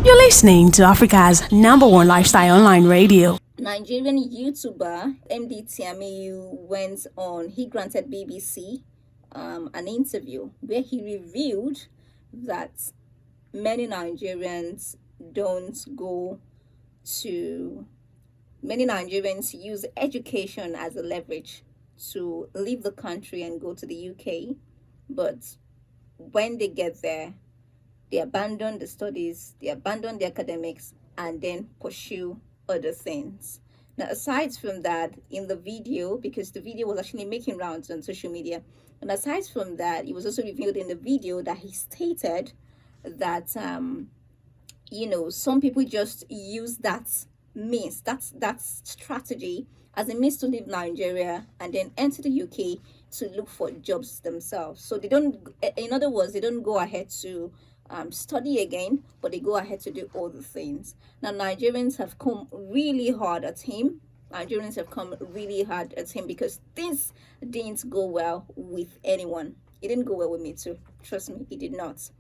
You're listening to Africa's #1 lifestyle online radio. Nigerian YouTuber Emdee Tiamiyu he granted BBC an interview where he revealed that many Nigerians don't go to, many Nigerians use education as a leverage to leave the country and go to the UK, but when they get there, they abandon the studies, they abandon the academics, and then pursue other things. Now, aside from that, in the video, because the video was actually making rounds on social media, and aside from that, it was also revealed in the video that he stated that some people just use that strategy as a means to leave Nigeria and then enter the UK to look for jobs themselves. So they don't, in other words, they don't go ahead to study again, but they go ahead to do all the things. Now, Nigerians have come really hard at him. Because things didn't go well with anyone. It didn't go well with me too. Trust me, it did not.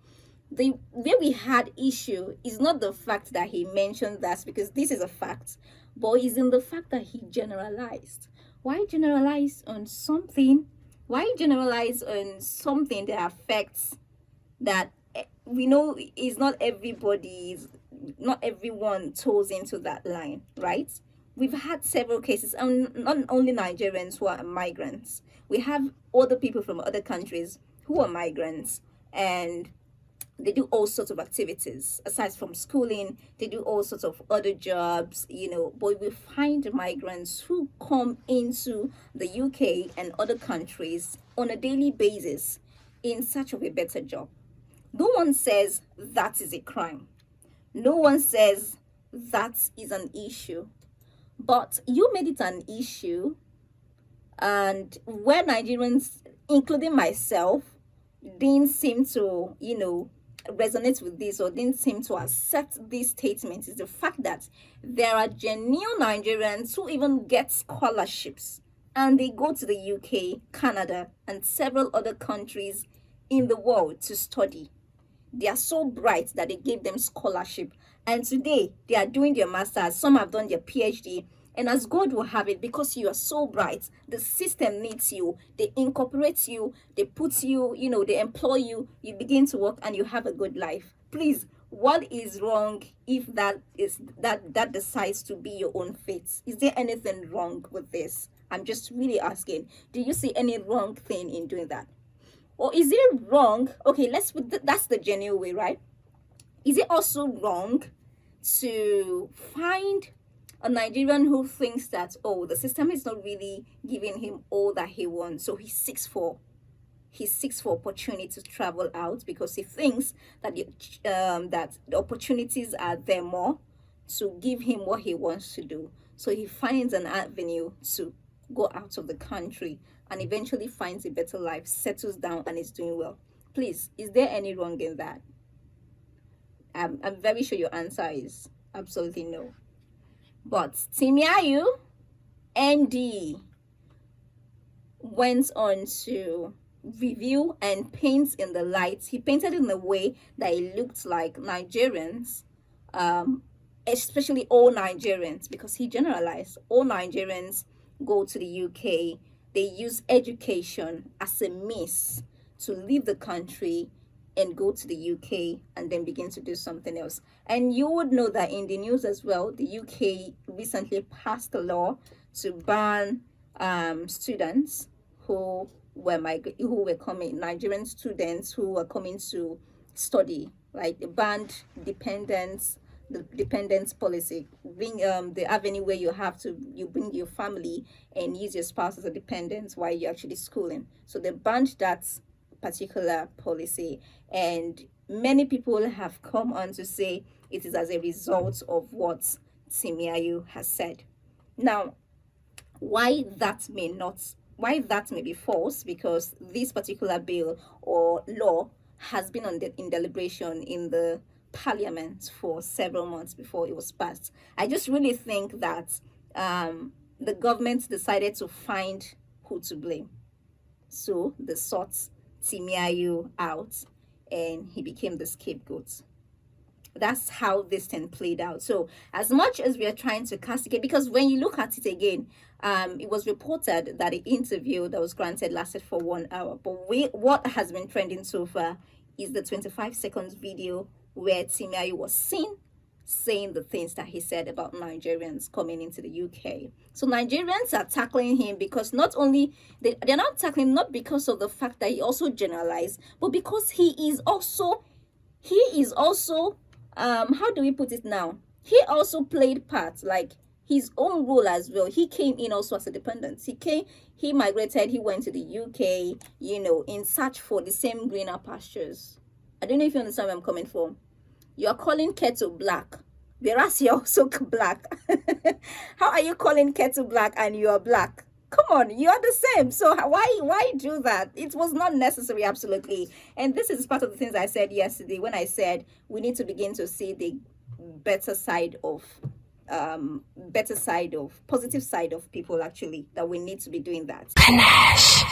Where we had issue is not the fact that he mentioned that, because this is a fact, but is in the fact that he generalized. Why generalize on something? Why generalize on something that affects that we know is not everyone toes into that line, right? We've had several cases, and not only Nigerians who are migrants. We have other people from other countries who are migrants, and they do all sorts of activities aside from schooling. They do all sorts of other jobs, but we find migrants who come into the UK and other countries on a daily basis in search of a better job. No one says that is a crime. No one says that is an issue. But you made it an issue, and where Nigerians, including myself, didn't seem to, resonate with this or didn't seem to accept this statement is the fact that there are genuine Nigerians who even get scholarships and they go to the UK, Canada, and several other countries in the world to study. They are so bright that they gave them scholarship, and today they are doing their masters. Some have done their PhD, and as God will have it, because you are so bright, the system needs you. They incorporate you, they put you, they employ you, you begin to work, and you have a good life. Please, what is wrong if that decides to be your own fate? Is there anything wrong with this? I'm just really asking. Do you see any wrong thing in doing that? Or is it wrong? Okay, that's the genuine way, right? Is it also wrong to find a Nigerian who thinks that, the system is not really giving him all that he wants, so he seeks for opportunity to travel out because he thinks that the opportunities are there more to give him what he wants to do. So he finds an avenue to go out of the country and eventually finds a better life, settles down, and is doing well. Please, is there any wrong in that? I'm very sure your answer is absolutely no. But Tiamiyu, Emdee, went on to review and paint in the light. He painted in a way that it looked like Nigerians, especially all Nigerians, because he generalized all Nigerians go to the UK. They use education as a means to leave the country and go to the UK and then begin to do something else. And you would know that in the news as well, the UK recently passed a law to ban students who were Nigerian students who were coming to study, like the banned the dependence policy. Bring the avenue where you bring your family and use your spouse as a dependent while you're actually schooling. So they banned that particular policy, and many people have come on to say it is as a result of what Tiamiyu has said. Now, why that may be false, because this particular bill or law has been in deliberation in the parliament for several months before it was passed. I just really think that the government decided to find who to blame. So they sought Tiamiyu out and he became the scapegoat. that's how this thing played out. So as much as we are trying to castigate, because when you look at it again, it was reported that the interview that was granted lasted for 1 hour, but what has been trending so far is the 25 seconds video where Tiamiyu was seen saying the things that he said about Nigerians coming into the UK. So Nigerians are tackling him because not only they're not tackling him not because of the fact that he also generalized, but because he is also how do we put it now? He also played part, like his own role as well. He came in also as a dependent. He migrated, he went to the UK, in search for the same greener pastures. I don't know if you understand where I'm coming from. You're calling kettle black, whereas you're also black. How are you calling kettle black and you're black? Come on, you're the same. So why do that? It was not necessary, absolutely. And this is part of the things I said yesterday when I said we need to begin to see the positive side of people, actually, that we need to be doing that. Panache.